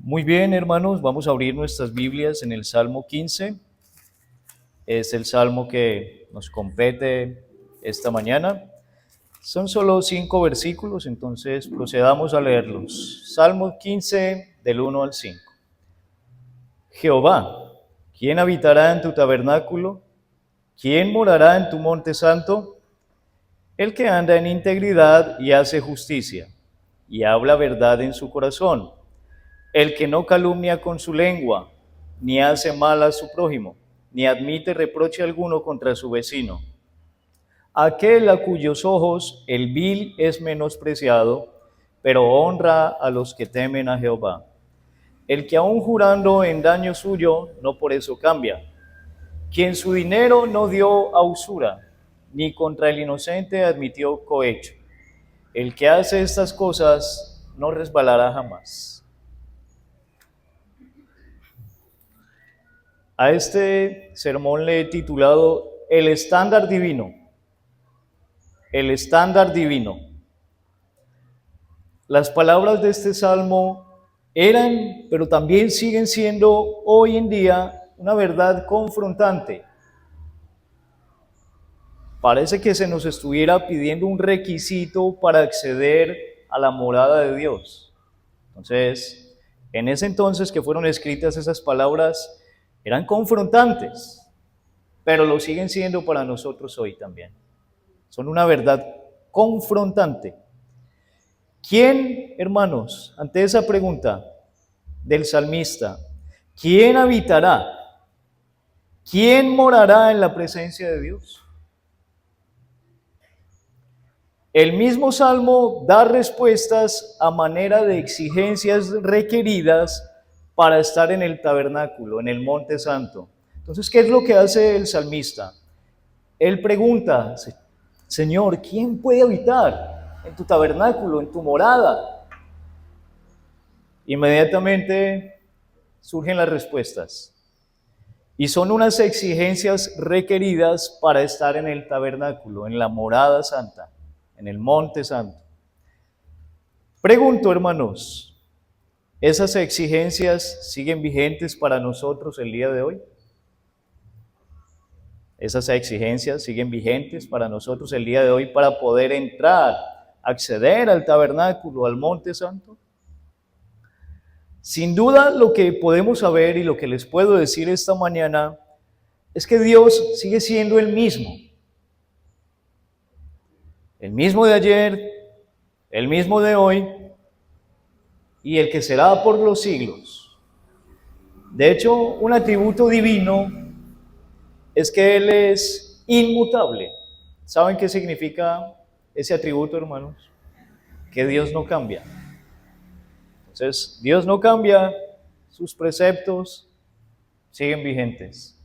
Muy bien, hermanos, vamos a abrir nuestras Biblias en el Salmo 15. Es el salmo que nos compete esta mañana. Son solo 5 versículos, entonces procedamos a leerlos. Salmo 15, del 1 al 5. Jehová, ¿quién habitará en tu tabernáculo? ¿Quién morará en tu monte santo? El que anda en integridad y hace justicia, y habla verdad en su corazón. El que no calumnia con su lengua, ni hace mal a su prójimo, ni admite reproche alguno contra su vecino. Aquel a cuyos ojos el vil es menospreciado, pero honra a los que temen a Jehová. El que aun jurando en daño suyo, no por eso cambia. Quien su dinero no dio a usura, ni contra el inocente admitió cohecho. El que hace estas cosas no resbalará jamás. A este sermón le he titulado El estándar divino. El estándar divino. Las palabras de este salmo eran, pero también siguen siendo hoy en día una verdad confrontante. Parece que se nos estuviera pidiendo un requisito para acceder a la morada de Dios. Entonces, en ese entonces que fueron escritas esas palabras, eran confrontantes, pero lo siguen siendo para nosotros hoy también. Son una verdad confrontante. ¿Quién, hermanos, ante esa pregunta del salmista, quién habitará? ¿Quién morará en la presencia de Dios? El mismo salmo da respuestas a manera de exigencias requeridas para estar en el tabernáculo, en el monte santo. Entonces, ¿qué es lo que hace el salmista? Él pregunta, Señor, ¿quién puede habitar en tu tabernáculo, en tu morada? Inmediatamente surgen las respuestas. Y son unas exigencias requeridas para estar en el tabernáculo, en la morada santa, en el monte santo. Pregunto, hermanos, ¿esas exigencias siguen vigentes para nosotros el día de hoy? Esas exigencias siguen vigentes para nosotros el día de hoy para poder entrar, acceder al tabernáculo, al monte santo. Sin duda, lo que podemos saber y lo que les puedo decir esta mañana es que Dios sigue siendo el mismo de ayer, el mismo de hoy y el que será por los siglos. De hecho, un atributo divino es que Él es inmutable. ¿Saben qué significa ese atributo, hermanos? Que Dios no cambia. Entonces, Dios no cambia, sus preceptos siguen vigentes.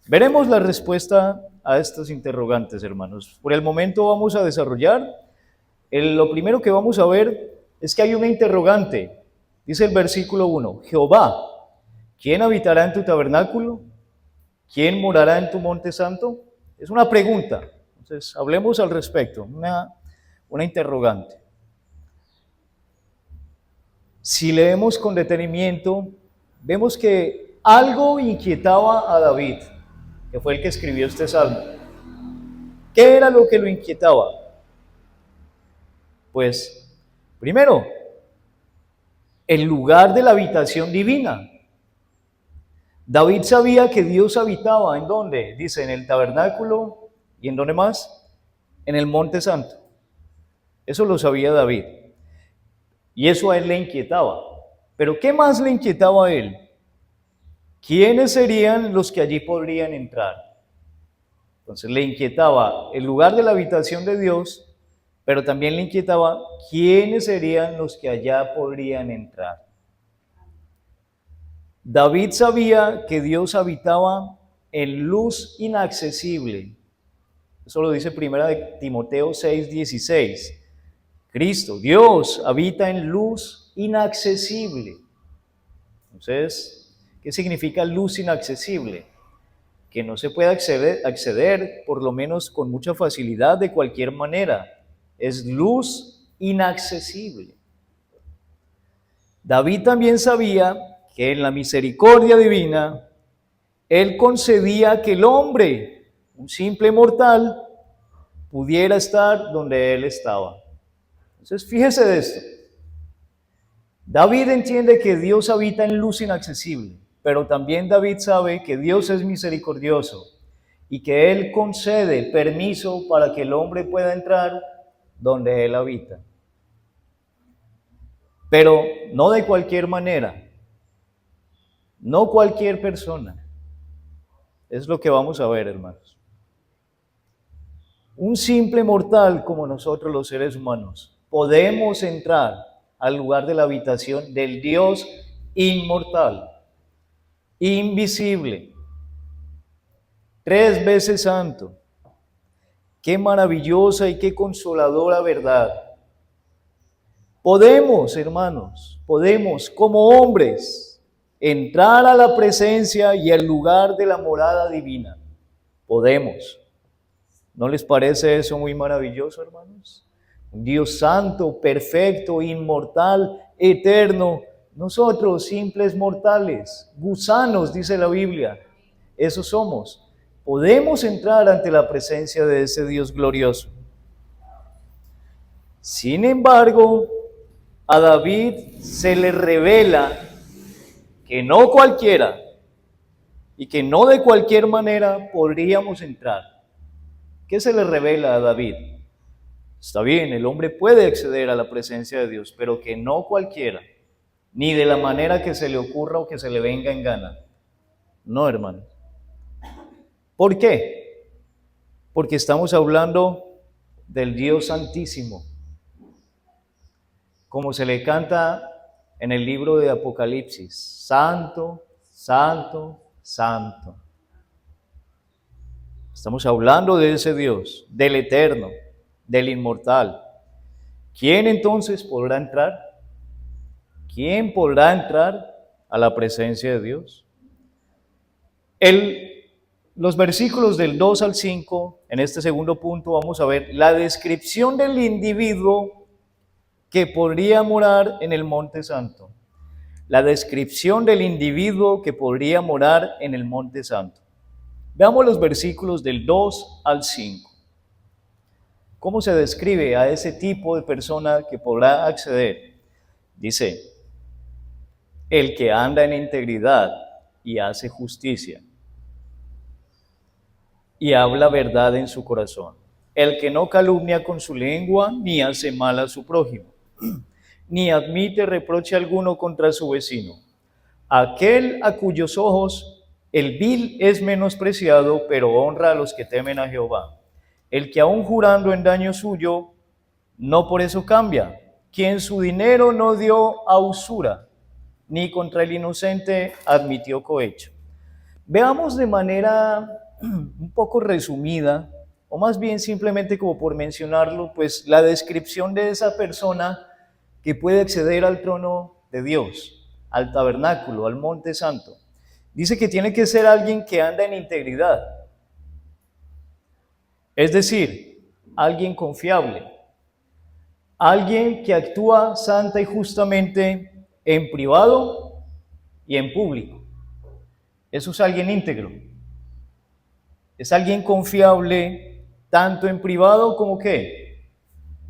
Veremos la respuesta a estos interrogantes, hermanos. Por el momento vamos a desarrollar. Lo primero que vamos a ver es que hay una interrogante. Dice el versículo 1, Jehová, ¿quién habitará en tu tabernáculo? ¿Quién morará en tu monte santo? Es una pregunta. Entonces, hablemos al respecto, una interrogante. Si leemos con detenimiento, vemos que algo inquietaba a David, que fue el que escribió este salmo. ¿Qué era lo que lo inquietaba? Pues, primero, el lugar de la habitación divina. David sabía que Dios habitaba, ¿en dónde? Dice, en el tabernáculo, ¿y en dónde más? En el monte santo. Eso lo sabía David. Y eso a él le inquietaba. Pero ¿qué más le inquietaba a él? ¿Quiénes serían los que allí podrían entrar? Entonces le inquietaba el lugar de la habitación de Dios, pero también le inquietaba quiénes serían los que allá podrían entrar. David sabía que Dios habitaba en luz inaccesible. Eso lo dice 1 Timoteo 6:16. Cristo, Dios, habita en luz inaccesible. Entonces, ¿qué significa luz inaccesible? Que no se puede acceder, por lo menos con mucha facilidad, de cualquier manera. Es luz inaccesible. David también sabía que en la misericordia divina, él concedía que el hombre, un simple mortal, pudiera estar donde él estaba. Entonces, fíjese de esto. David entiende que Dios habita en luz inaccesible, pero también David sabe que Dios es misericordioso y que Él concede permiso para que el hombre pueda entrar donde Él habita. Pero no de cualquier manera, no cualquier persona. Es lo que vamos a ver, hermanos. Un simple mortal como nosotros los seres humanos, podemos entrar al lugar de la habitación del Dios inmortal, invisible, 3 veces santo. Qué maravillosa y qué consoladora verdad. Podemos, hermanos, podemos como hombres entrar a la presencia y al lugar de la morada divina. Podemos. ¿No les parece eso muy maravilloso, hermanos? Un Dios santo, perfecto, inmortal, eterno. Nosotros, simples mortales, gusanos, dice la Biblia, eso somos. Podemos entrar ante la presencia de ese Dios glorioso. Sin embargo, a David se le revela que no cualquiera y que no de cualquier manera podríamos entrar. ¿Qué se le revela a David? Está bien, el hombre puede acceder a la presencia de Dios, pero que no cualquiera, ni de la manera que se le ocurra o que se le venga en gana. No, hermano. ¿Por qué? Porque estamos hablando del Dios Santísimo. Como se le canta en el libro de Apocalipsis, Santo, Santo, Santo. Estamos hablando de ese Dios, del eterno, del inmortal. ¿Quién entonces podrá entrar? ¿Quién podrá entrar a la presencia de Dios? Los versículos del 2 al 5, en este segundo punto vamos a ver la descripción del individuo que podría morar en el Monte Santo. La descripción del individuo que podría morar en el Monte Santo. Veamos los versículos del 2 al 5. ¿Cómo se describe a ese tipo de persona que podrá acceder? Dice, el que anda en integridad y hace justicia y habla verdad en su corazón. El que no calumnia con su lengua ni hace mal a su prójimo, ni admite reproche alguno contra su vecino. Aquel a cuyos ojos el vil es menospreciado, pero honra a los que temen a Jehová. El que aún jurando en daño suyo, no por eso cambia. Quien su dinero no dio a usura, ni contra el inocente admitió cohecho. Veamos de manera un poco resumida, o más bien simplemente como por mencionarlo, pues la descripción de esa persona que puede acceder al trono de Dios, al tabernáculo, al monte santo. Dice que tiene que ser alguien que anda en integridad, es decir, alguien confiable, alguien que actúa santa y justamente en privado y en público. Eso es alguien íntegro. Es alguien confiable tanto en privado como ¿qué?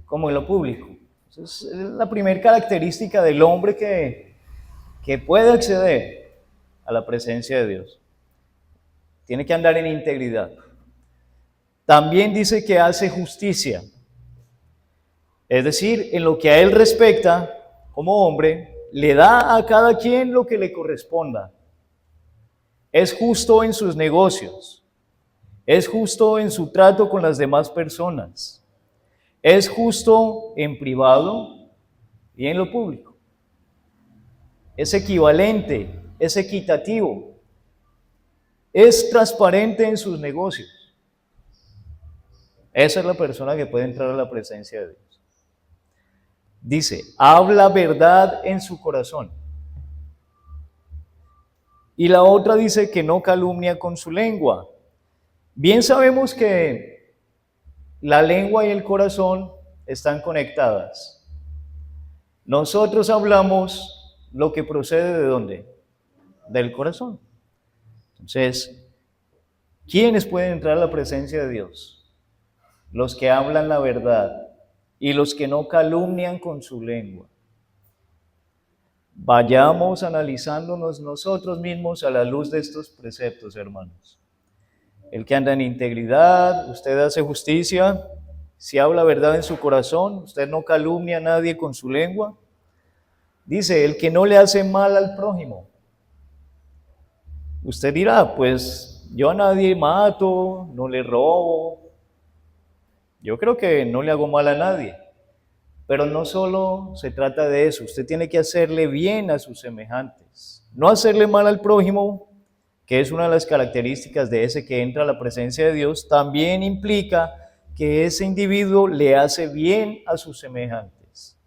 Como en lo público. Esa es la primera característica del hombre que puede acceder a la presencia de Dios. Tiene que andar en integridad. También dice que hace justicia. Es decir, en lo que a él respecta, como hombre, le da a cada quien lo que le corresponda. Es justo en sus negocios. Es justo en su trato con las demás personas. Es justo en privado y en lo público. Es equivalente, es equitativo. Es transparente en sus negocios. Esa es la persona que puede entrar a la presencia de Dios. Dice, habla verdad en su corazón. Y la otra dice que no calumnia con su lengua. Bien sabemos que la lengua y el corazón están conectadas. Nosotros hablamos lo que procede ¿de dónde? Del corazón. Entonces, ¿quiénes pueden entrar a la presencia de Dios? Los que hablan la verdad y los que no calumnian con su lengua. Vayamos analizándonos nosotros mismos a la luz de estos preceptos, hermanos. El que anda en integridad, usted hace justicia, si habla verdad en su corazón, usted no calumnia a nadie con su lengua. Dice, el que no le hace mal al prójimo. Usted dirá, pues yo a nadie mato, no le robo. Yo creo que no le hago mal a nadie. Pero no solo se trata de eso, usted tiene que hacerle bien a sus semejantes. No hacerle mal al prójimo, que es una de las características de ese que entra a la presencia de Dios, también implica que ese individuo le hace bien a sus semejantes,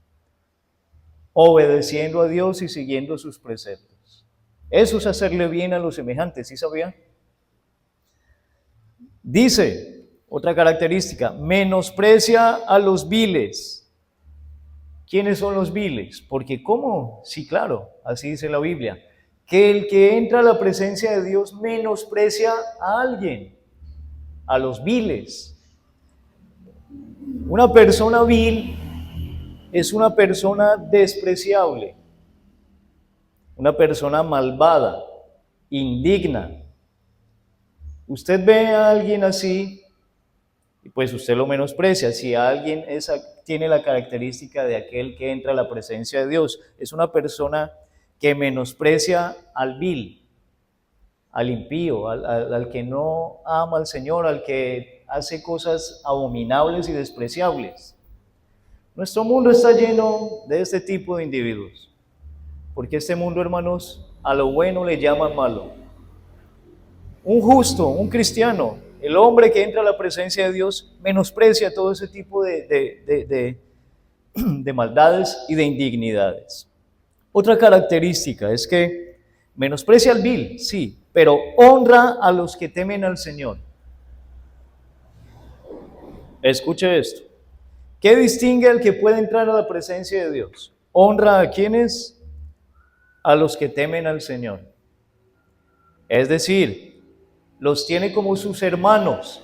obedeciendo a Dios y siguiendo sus preceptos. Eso es hacerle bien a los semejantes, ¿sí sabía? Dice, otra característica, menosprecia a los viles. ¿Quiénes son los viles? Porque ¿cómo? Sí, claro, así dice la Biblia, que el que entra a la presencia de Dios menosprecia a alguien, a los viles. Una persona vil es una persona despreciable, una persona malvada, indigna. Usted ve a alguien así y pues usted lo menosprecia. Si alguien tiene la característica de aquel que entra a la presencia de Dios, es una persona que menosprecia al vil, al impío, al que no ama al Señor, al que hace cosas abominables y despreciables. Nuestro mundo está lleno de este tipo de individuos, porque este mundo, hermanos, a lo bueno le llaman malo. Un justo, un cristiano, el hombre que entra a la presencia de Dios menosprecia todo ese tipo de maldades y de indignidades. Otra característica es que menosprecia al vil, sí, pero honra a los que temen al Señor. Escuche esto. ¿Qué distingue al que puede entrar a la presencia de Dios? Honra a quienes, a los que temen al Señor. Es decir, los tiene como sus hermanos.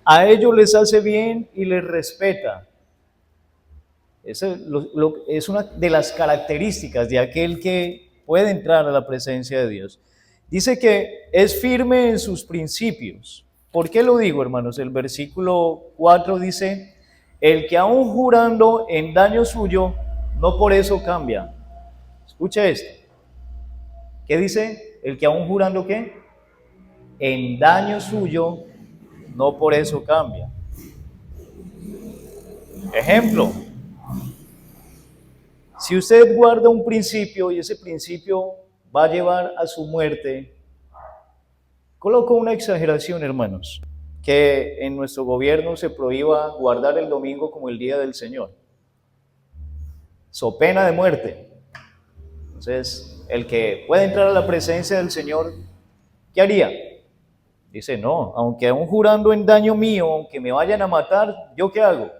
A ellos les hace bien y les respeta. Esa es una de las características de aquel que puede entrar a la presencia de Dios. Dice que es firme en sus principios. ¿Por qué lo digo, hermanos? El versículo 4 dice, el que aún jurando en daño suyo, no por eso cambia. Escucha esto. ¿Qué dice? El que aún jurando, ¿qué? En daño suyo, no por eso cambia. Ejemplo, si usted guarda un principio y ese principio va a llevar a su muerte, coloco una exageración, hermanos, que en nuestro gobierno se prohíba guardar el domingo como el día del Señor, so pena de muerte. Entonces, el que puede entrar a la presencia del Señor, ¿qué haría? Dice, no, aunque aún jurando en daño mío, aunque me vayan a matar, ¿yo qué hago?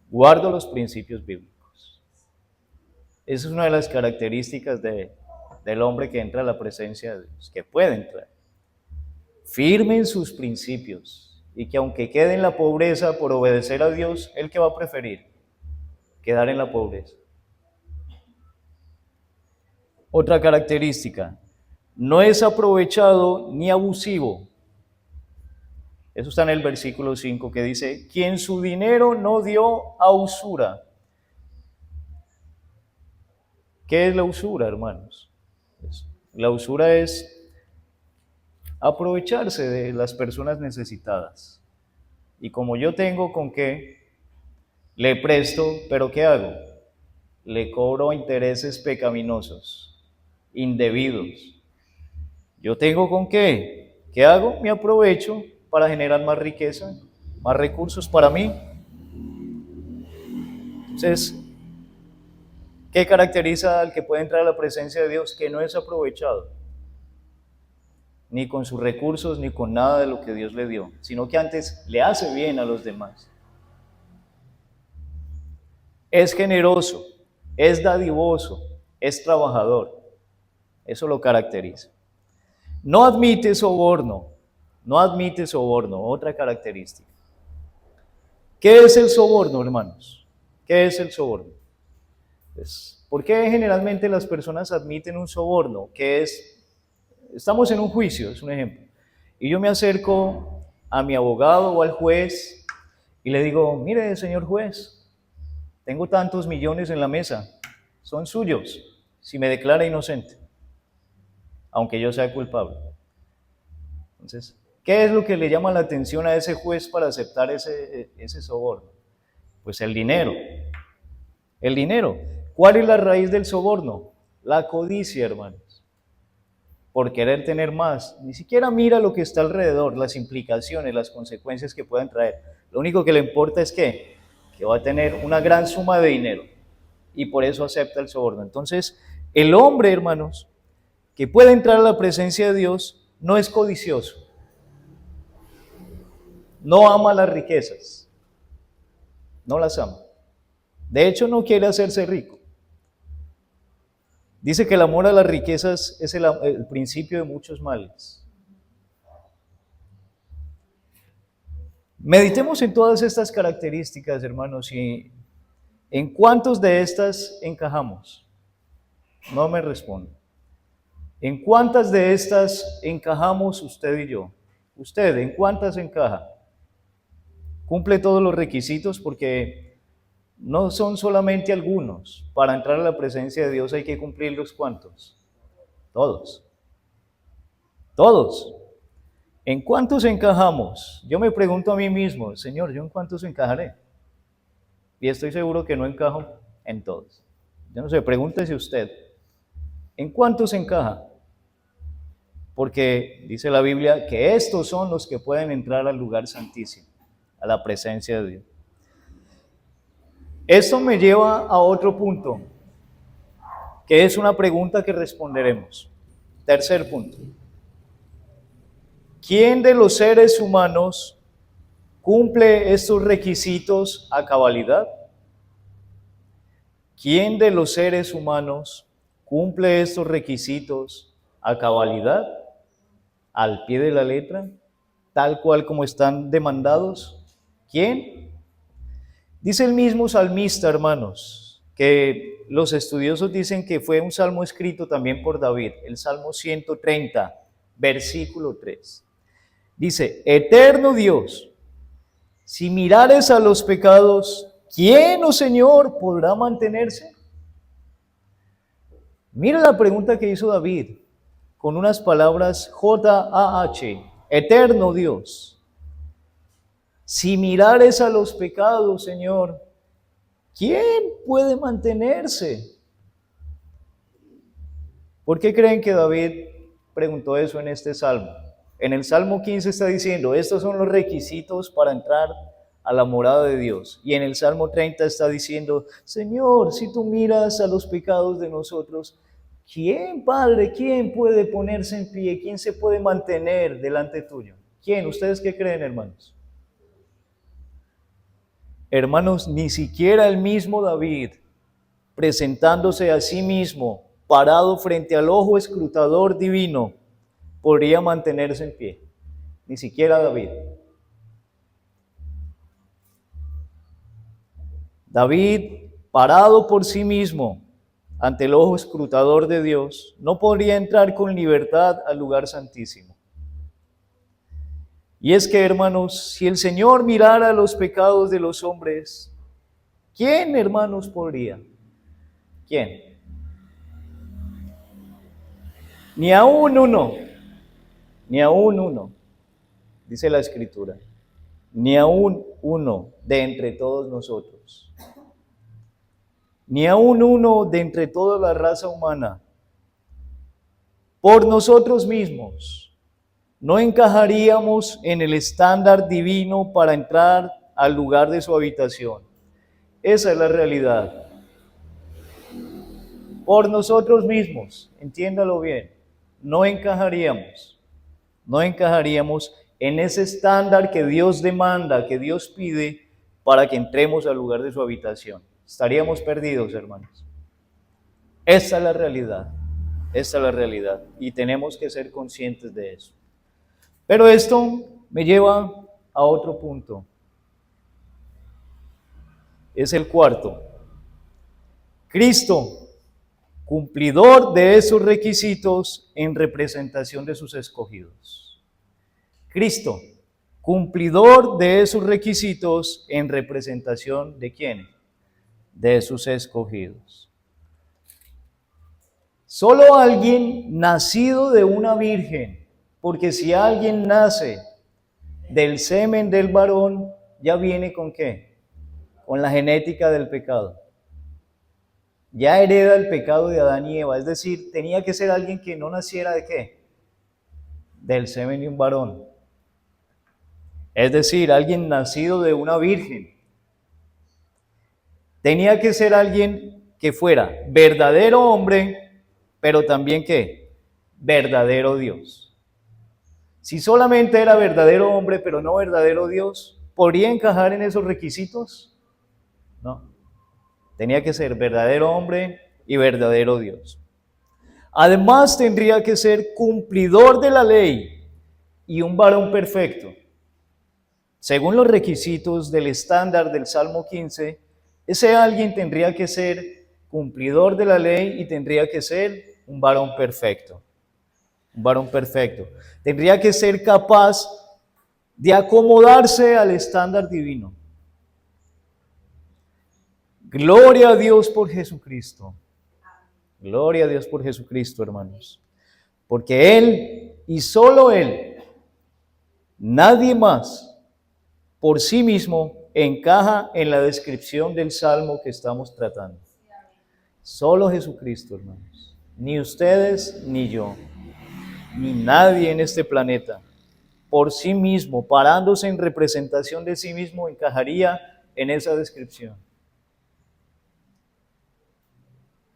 Guardo los principios bíblicos. Esa es una de las características del hombre que entra a la presencia de Dios, que puede entrar. Firme en sus principios y que aunque quede en la pobreza por obedecer a Dios, ¿él qué va a preferir? Quedar en la pobreza. Otra característica, no es aprovechado ni abusivo. Eso está en el versículo 5 que dice, quien su dinero no dio a usura. ¿Qué es la usura, hermanos? La usura es aprovecharse de las personas necesitadas. Y como yo tengo con qué, le presto, pero ¿qué hago? Le cobro intereses pecaminosos, indebidos. Yo tengo con qué, ¿qué hago? Me aprovecho para generar más riqueza, más recursos para mí. Entonces, ¿qué caracteriza al que puede entrar a la presencia de Dios? Que no es aprovechado, ni con sus recursos, ni con nada de lo que Dios le dio, sino que antes le hace bien a los demás. es generoso, es dadivoso, es trabajador. Eso lo caracteriza. No admite soborno, no admite soborno, otra característica. ¿Qué es el soborno, hermanos? ¿Qué es el soborno? Pues, ¿por qué generalmente las personas admiten un soborno? Que es, estamos en un juicio, es un ejemplo, y yo me acerco a mi abogado o al juez y le digo, mire, señor juez, tengo tantos millones en la mesa, son suyos, si me declara inocente, aunque yo sea culpable. Entonces, ¿qué es lo que le llama la atención a ese juez para aceptar ese soborno? Pues el dinero. El dinero. ¿Cuál es la raíz del soborno? La codicia, hermanos. Por querer tener más. Ni siquiera mira lo que está alrededor, las implicaciones, las consecuencias que puedan traer. Lo único que le importa es que va a tener una gran suma de dinero. Y por eso acepta el soborno. Entonces, el hombre, hermanos, que puede entrar a la presencia de Dios, no es codicioso. No ama las riquezas. No las ama. De hecho, no quiere hacerse rico. Dice que el amor a las riquezas es el principio de muchos males. Meditemos en todas estas características, hermanos, y ¿en cuántos de estas encajamos? No me respondo. ¿En cuántas de estas encajamos usted y yo? Usted, ¿en cuántas encaja? ¿Cumple todos los requisitos? Porque no son solamente algunos. Para entrar a la presencia de Dios hay que cumplir los cuantos. Todos. Todos. ¿En cuántos encajamos? Yo me pregunto a mí mismo, Señor, ¿yo en cuántos encajaré? Y estoy seguro que no encajo en todos. Yo no sé, pregúntese usted, ¿en cuántos encaja? Porque dice la Biblia que estos son los que pueden entrar al lugar santísimo, a la presencia de Dios. Esto me lleva a otro punto, que es una pregunta que responderemos. Tercer punto. ¿Quién de los seres humanos cumple estos requisitos a cabalidad? ¿Quién de los seres humanos cumple estos requisitos a cabalidad, al pie de la letra, tal cual como están demandados? ¿Quién? Dice el mismo salmista, hermanos, que los estudiosos dicen que fue un salmo escrito también por David, el Salmo 130, versículo 3. Dice, eterno Dios, si mirares a los pecados, ¿quién, oh Señor, podrá mantenerse? Mira la pregunta que hizo David con unas palabras J-A-H, eterno Dios. Si mirares a los pecados, Señor, ¿quién puede mantenerse? ¿Por qué creen que David preguntó eso en este salmo? En el Salmo 15 está diciendo, estos son los requisitos para entrar a la morada de Dios. Y en el Salmo 30 está diciendo, Señor, si tú miras a los pecados de nosotros, ¿quién, Padre, quién puede ponerse en pie? ¿Quién se puede mantener delante tuyo? ¿Quién? ¿Ustedes qué creen, hermanos? Hermanos, ni siquiera el mismo David, presentándose a sí mismo, parado frente al ojo escrutador divino, podría mantenerse en pie. Ni siquiera David. David, parado por sí mismo ante el ojo escrutador de Dios, no podría entrar con libertad al lugar santísimo. Y es que, hermanos, si el Señor mirara los pecados de los hombres, ¿quién, hermanos, podría? ¿Quién? Ni aún uno, ni aún uno, dice la Escritura, ni aún uno de entre todos nosotros, ni aún uno de entre toda la raza humana, por nosotros mismos, no encajaríamos en el estándar divino para entrar al lugar de su habitación. Esa es la realidad. Por nosotros mismos, entiéndalo bien, no encajaríamos en ese estándar que Dios demanda, que Dios pide para que entremos al lugar de su habitación. estaríamos perdidos, hermanos. Esta es la realidad, esta es la realidad, y tenemos que ser conscientes de eso. Pero esto me lleva a otro punto. Es el cuarto. Cristo, cumplidor de esos requisitos en representación de sus escogidos. Cristo, cumplidor de esos requisitos en representación de ¿quién? De sus escogidos. Solo alguien nacido de una virgen, porque si alguien nace del semen del varón, ya viene ¿con qué? Con la genética del pecado. Ya hereda el pecado de Adán y Eva, es decir, tenía que ser alguien que no naciera ¿de qué? Del semen de un varón. Es decir, alguien nacido de una virgen. Tenía que ser alguien que fuera verdadero hombre, pero también ¿qué? Verdadero Dios. Si solamente era verdadero hombre, pero no verdadero Dios, ¿podría encajar en esos requisitos? No. Tenía que ser verdadero hombre y verdadero Dios. Además, tendría que ser cumplidor de la ley y un varón perfecto. Según los requisitos del estándar del Salmo 15, ese alguien tendría que ser cumplidor de la ley y tendría que ser un varón perfecto. Un varón perfecto. Tendría que ser capaz de acomodarse al estándar divino. Gloria a Dios por Jesucristo. Gloria a Dios por Jesucristo, hermanos. Porque Él y solo Él, nadie más, por sí mismo, encaja en la descripción del salmo que estamos tratando. Solo Jesucristo, hermanos. Ni ustedes, ni yo, ni nadie en este planeta, por sí mismo, parándose en representación de sí mismo, encajaría en esa descripción.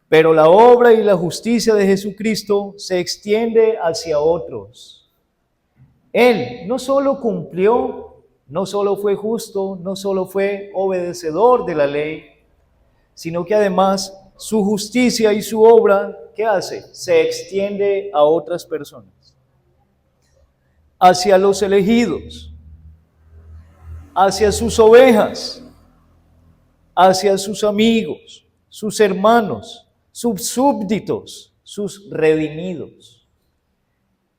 Pero la obra y la justicia de Jesucristo se extiende hacia otros. Él no solo cumplió, no solo fue justo, no solo fue obedecedor de la ley, sino que además su justicia y su obra, ¿qué hace? Se extiende a otras personas. Hacia los elegidos, hacia sus ovejas, hacia sus amigos, sus hermanos, sus súbditos, sus redimidos.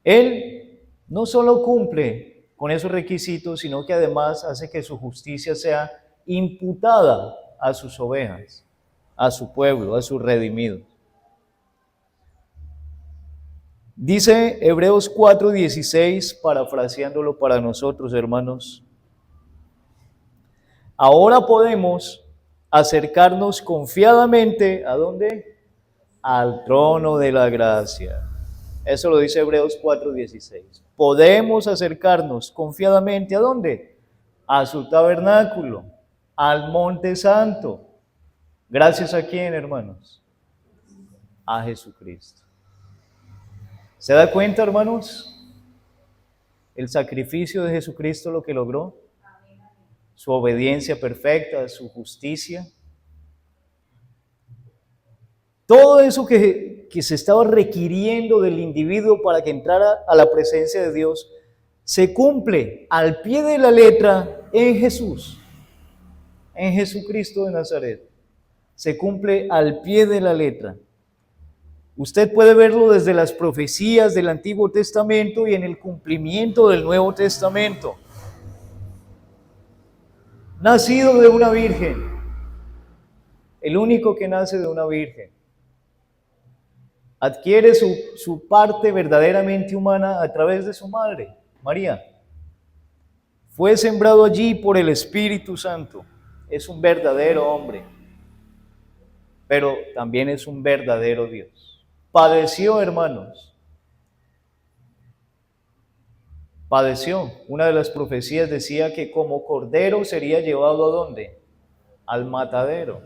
Él no solo cumple con esos requisitos, sino que además hace que su justicia sea imputada a sus ovejas, a su pueblo, a sus redimidos. Dice Hebreos 4:16, parafraseándolo para nosotros, hermanos: ahora podemos acercarnos confiadamente, ¿a dónde? Al trono de la gracia. Eso lo dice Hebreos 4:16. Podemos acercarnos confiadamente, ¿a dónde? A su tabernáculo, al monte santo. ¿Gracias a quién, hermanos? A Jesucristo. ¿Se da cuenta, hermanos? El sacrificio de Jesucristo lo que logró, su obediencia perfecta, su justicia. Todo eso que se estaba requiriendo del individuo para que entrara a la presencia de Dios, se cumple al pie de la letra en Jesús, en Jesucristo de Nazaret. Se cumple al pie de la letra. Usted puede verlo desde las profecías del Antiguo Testamento y en el cumplimiento del Nuevo Testamento. Nacido de una virgen, el único que nace de una virgen, adquiere su parte verdaderamente humana a través de su madre, María. Fue sembrado allí por el Espíritu Santo. Es un verdadero hombre, pero también es un verdadero Dios. Padeció, hermanos. Padeció. Una de las profecías decía que como cordero sería llevado ¿a dónde? Al matadero.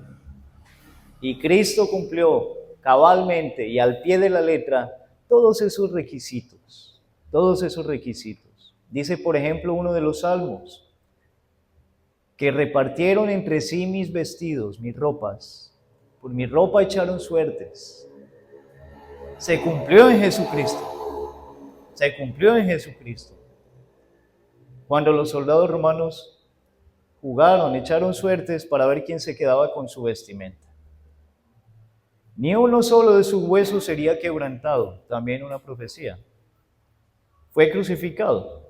Y Cristo cumplió cabalmente y al pie de la letra todos esos requisitos. Todos esos requisitos. Dice, por ejemplo, uno de los salmos: que repartieron entre sí mis vestidos, mis ropas. Por mi ropa echaron suertes. Se cumplió en Jesucristo. Se cumplió en Jesucristo. Cuando los soldados romanos jugaron, echaron suertes para ver quién se quedaba con su vestimenta. Ni uno solo de sus huesos sería quebrantado, también una profecía. Fue crucificado,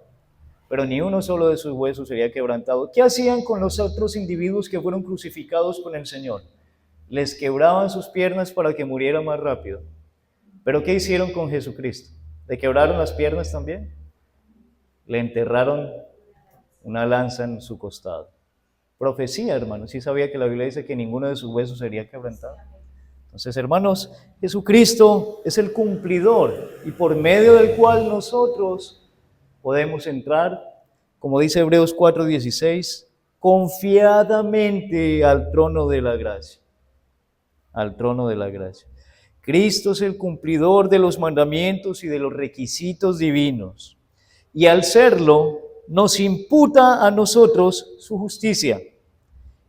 pero ni uno solo de sus huesos sería quebrantado. ¿Qué hacían con los otros individuos que fueron crucificados con el Señor? Les quebraban sus piernas para que muriera más rápido. ¿Pero qué hicieron con Jesucristo? ¿Le quebraron las piernas también? Le enterraron una lanza en su costado. Profecía, hermanos. Sí sabía que la Biblia dice que ninguno de sus huesos sería quebrantado. Entonces, hermanos, Jesucristo es el cumplidor y por medio del cual nosotros podemos entrar, como dice Hebreos 4:16, confiadamente al trono de la gracia. Al trono de la gracia. Cristo es el cumplidor de los mandamientos y de los requisitos divinos. Y al serlo, nos imputa a nosotros su justicia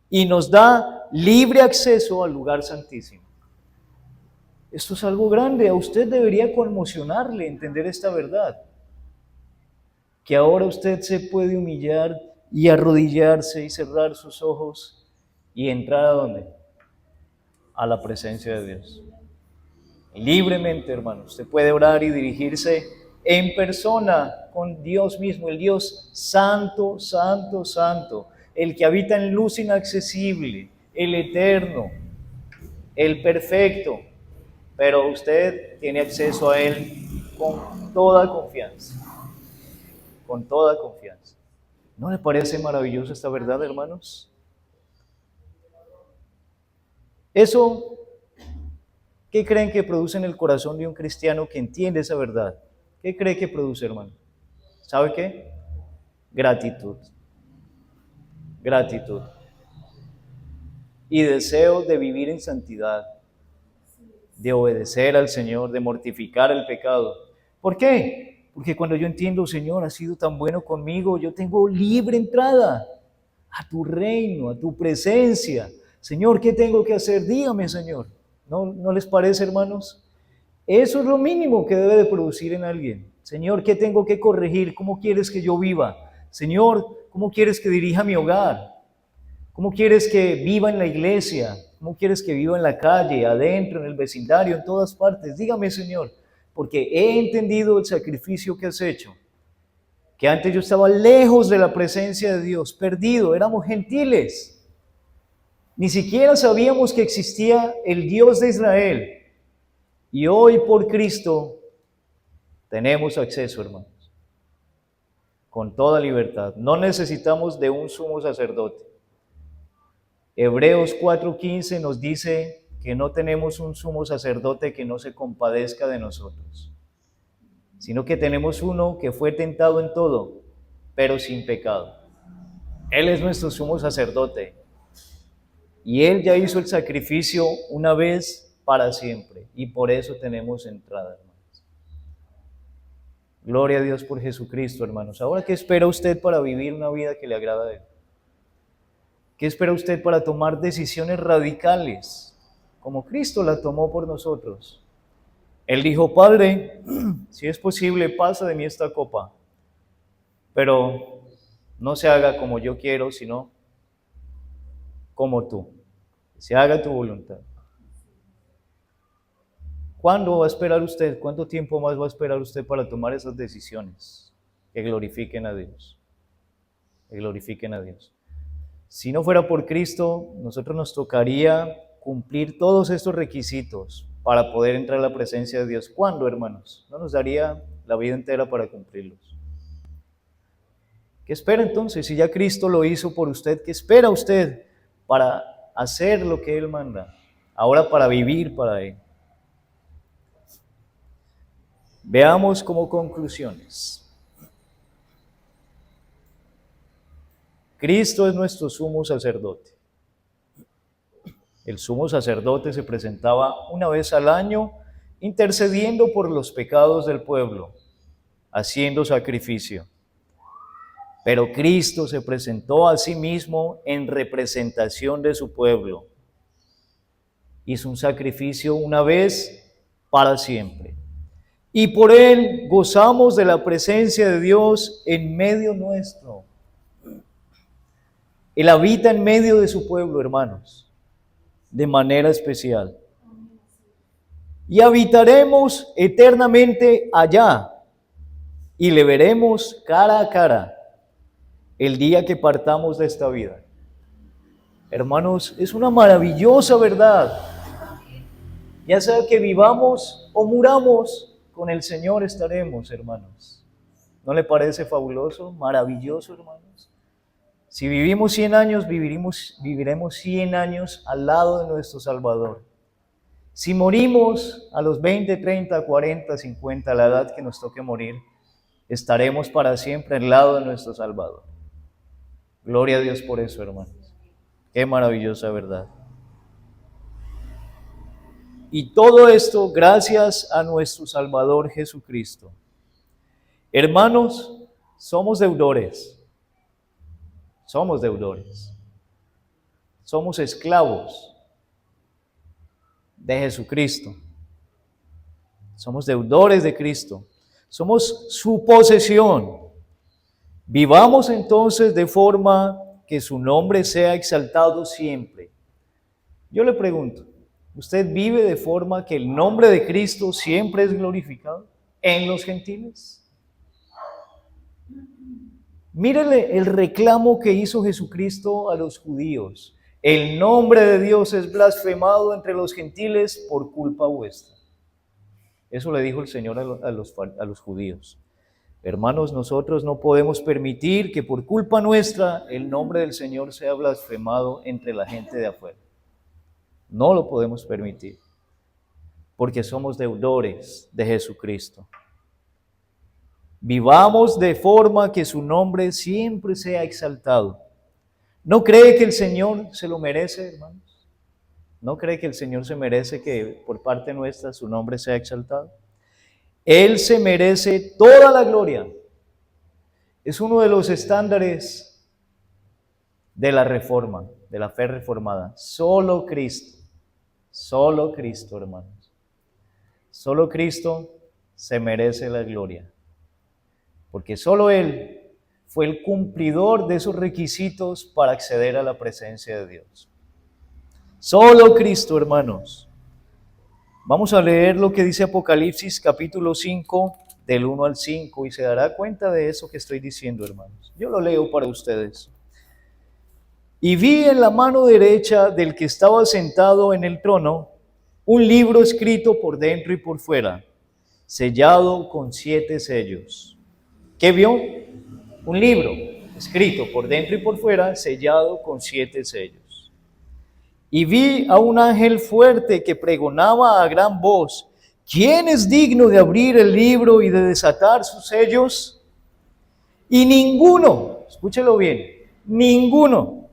y nos da libre acceso al lugar santísimo. Esto es algo grande, a usted debería conmocionarle entender esta verdad. Que ahora usted se puede humillar y arrodillarse y cerrar sus ojos y entrar ¿a dónde? A la presencia de Dios. Libremente, hermano, usted puede orar y dirigirse en persona con Dios mismo, el Dios santo, santo, santo, el que habita en luz inaccesible, el eterno, el perfecto, pero usted tiene acceso a Él con toda confianza, con toda confianza. ¿No le parece maravillosa esta verdad, hermanos? Eso, ¿qué creen que produce en el corazón de un cristiano que entiende esa verdad? ¿Qué cree que produce, hermano? ¿Sabe qué? Gratitud. Gratitud. Y deseo de vivir en santidad, de obedecer al Señor, de mortificar el pecado. ¿Por qué? Porque cuando yo entiendo, Señor, has sido tan bueno conmigo, yo tengo libre entrada a tu reino, a tu presencia. Señor, ¿qué tengo que hacer? Dígame, Señor. ¿No les parece, hermanos? Eso es lo mínimo que debe de producir en alguien. Señor, ¿qué tengo que corregir? ¿Cómo quieres que yo viva? Señor, ¿cómo quieres que dirija mi hogar? ¿Cómo quieres que viva en la iglesia? ¿Cómo quieres que viva en la calle, adentro, en el vecindario, en todas partes? Dígame, Señor, porque he entendido el sacrificio que has hecho. Que antes yo estaba lejos de la presencia de Dios, perdido, éramos gentiles. Ni siquiera sabíamos que existía el Dios de Israel. Y hoy por Cristo tenemos acceso, hermanos, con toda libertad. No necesitamos de un sumo sacerdote. Hebreos 4:15 nos dice que no tenemos un sumo sacerdote que no se compadezca de nosotros, sino que tenemos uno que fue tentado en todo, pero sin pecado. Él es nuestro sumo sacerdote y Él ya hizo el sacrificio una vez para siempre y por eso tenemos entrada, hermanos. Gloria a Dios por Jesucristo, hermanos. Ahora, ¿qué espera usted para vivir una vida que le agrada a Él? ¿Qué espera usted para tomar decisiones radicales, como Cristo la tomó por nosotros? Él dijo, Padre, si es posible, pasa de mí esta copa, pero no se haga como yo quiero, sino como tú. Se haga tu voluntad. ¿Cuándo va a esperar usted? ¿Cuánto tiempo más va a esperar usted para tomar esas decisiones que glorifiquen a Dios? Que glorifiquen a Dios. Si no fuera por Cristo, nosotros nos tocaría cumplir todos estos requisitos para poder entrar a la presencia de Dios. ¿Cuándo, hermanos? No nos daría la vida entera para cumplirlos. ¿Qué espera entonces? Si ya Cristo lo hizo por usted, ¿qué espera usted para hacer lo que Él manda? Ahora para vivir para Él. Veamos como conclusiones. Cristo es nuestro sumo sacerdote. El sumo sacerdote se presentaba una vez al año intercediendo por los pecados del pueblo, haciendo sacrificio. Pero Cristo se presentó a sí mismo en representación de su pueblo. Hizo un sacrificio una vez para siempre. Y por él gozamos de la presencia de Dios en medio nuestro. Él habita en medio de su pueblo, hermanos, de manera especial. Y habitaremos eternamente allá y le veremos cara a cara el día que partamos de esta vida. Hermanos, es una maravillosa verdad. Ya sea que vivamos o muramos, con el Señor estaremos, hermanos. ¿No le parece fabuloso, maravilloso, hermanos? Si vivimos 100 años, viviremos 100 años al lado de nuestro Salvador. Si morimos a los 20, 30, 40, 50, a la edad que nos toque morir, estaremos para siempre al lado de nuestro Salvador. Gloria a Dios por eso, hermanos. Qué maravillosa verdad. Y todo esto gracias a nuestro Salvador Jesucristo. Hermanos, somos deudores. Somos deudores. Somos esclavos de Jesucristo. Somos deudores de Cristo. Somos su posesión. Vivamos entonces de forma que su nombre sea exaltado siempre. Yo le pregunto, ¿usted vive de forma que el nombre de Cristo siempre es glorificado en los gentiles? Mírele el reclamo que hizo Jesucristo a los judíos. El nombre de Dios es blasfemado entre los gentiles por culpa vuestra. Eso le dijo el Señor a los judíos. Hermanos, nosotros no podemos permitir que por culpa nuestra el nombre del Señor sea blasfemado entre la gente de afuera. No lo podemos permitir, porque somos deudores de Jesucristo. Vivamos de forma que su nombre siempre sea exaltado. ¿No cree que el Señor se lo merece, hermanos? ¿No cree que el Señor se merece que por parte nuestra su nombre sea exaltado? Él se merece toda la gloria. Es uno de los estándares de la reforma, de la fe reformada. Solo Cristo, hermanos. Solo Cristo se merece la gloria. Porque solo Él fue el cumplidor de esos requisitos para acceder a la presencia de Dios. Solo Cristo, hermanos. Vamos a leer lo que dice Apocalipsis capítulo 5, del 1 al 5, y se dará cuenta de eso que estoy diciendo, hermanos. Yo lo leo para ustedes. Y vi en la mano derecha del que estaba sentado en el trono un libro escrito por dentro y por fuera, sellado con 7 sellos. ¿Qué vio? Un libro escrito por dentro y por fuera, sellado con 7 sellos. Y vi a un ángel fuerte que pregonaba a gran voz: ¿quién es digno de abrir el libro y de desatar sus sellos? Y ninguno, escúchelo bien, ninguno,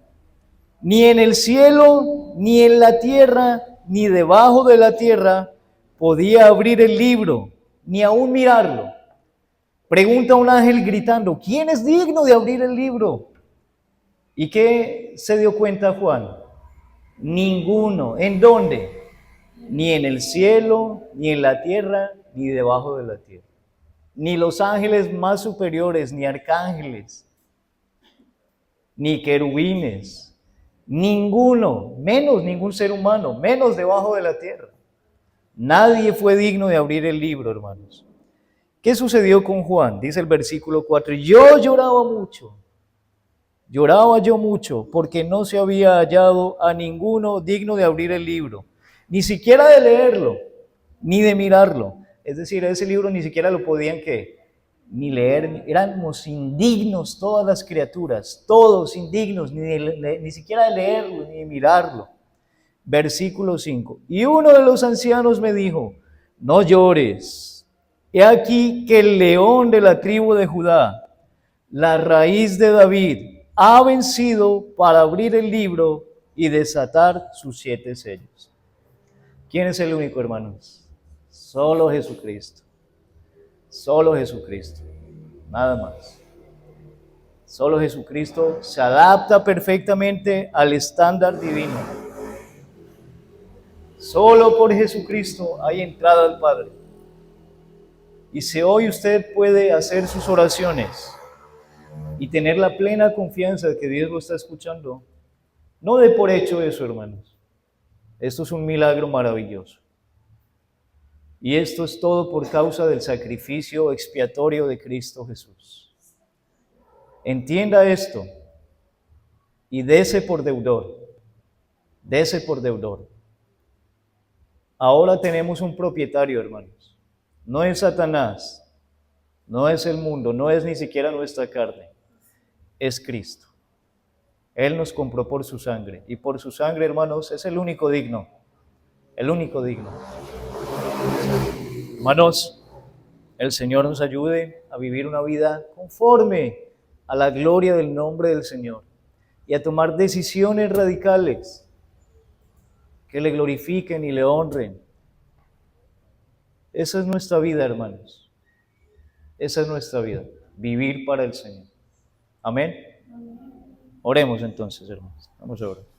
ni en el cielo, ni en la tierra, ni debajo de la tierra, podía abrir el libro, ni aún mirarlo. Pregunta un ángel gritando: ¿quién es digno de abrir el libro? ¿Y qué se dio cuenta Juan? Ninguno. ¿En dónde? Ni en el cielo, ni en la tierra, ni debajo de la tierra. Ni los ángeles más superiores, ni arcángeles, ni querubines, ninguno, menos ningún ser humano, menos debajo de la tierra. Nadie fue digno de abrir el libro, hermanos. ¿Qué sucedió con Juan? Dice el versículo 4, yo lloraba yo mucho, porque no se había hallado a ninguno digno de abrir el libro, ni siquiera de leerlo, ni de mirarlo. Es decir, ese libro ni siquiera lo podían ni leer, éramos indignos todas las criaturas, todos indignos, ni siquiera de leerlo, ni de mirarlo. Versículo 5, y uno de los ancianos me dijo: no llores. He aquí que el león de la tribu de Judá, la raíz de David, ha vencido para abrir el libro y desatar sus 7 sellos. ¿Quién es el único, hermanos? Solo Jesucristo. Solo Jesucristo. Nada más. Solo Jesucristo se adapta perfectamente al estándar divino. Solo por Jesucristo hay entrada al Padre. Y si hoy usted puede hacer sus oraciones y tener la plena confianza de que Dios lo está escuchando, no dé por hecho eso, hermanos. Esto es un milagro maravilloso. Y esto es todo por causa del sacrificio expiatorio de Cristo Jesús. Entienda esto y dese por deudor. Dese por deudor. Ahora tenemos un propietario, hermanos. No es Satanás, no es el mundo, no es ni siquiera nuestra carne. Es Cristo. Él nos compró por su sangre. Y por su sangre, hermanos, es el único digno. El único digno. Hermanos, el Señor nos ayude a vivir una vida conforme a la gloria del nombre del Señor y a tomar decisiones radicales que le glorifiquen y le honren. Esa es nuestra vida, hermanos. Esa es nuestra vida, vivir para el Señor. Amén. Oremos entonces, hermanos. Vamos a orar.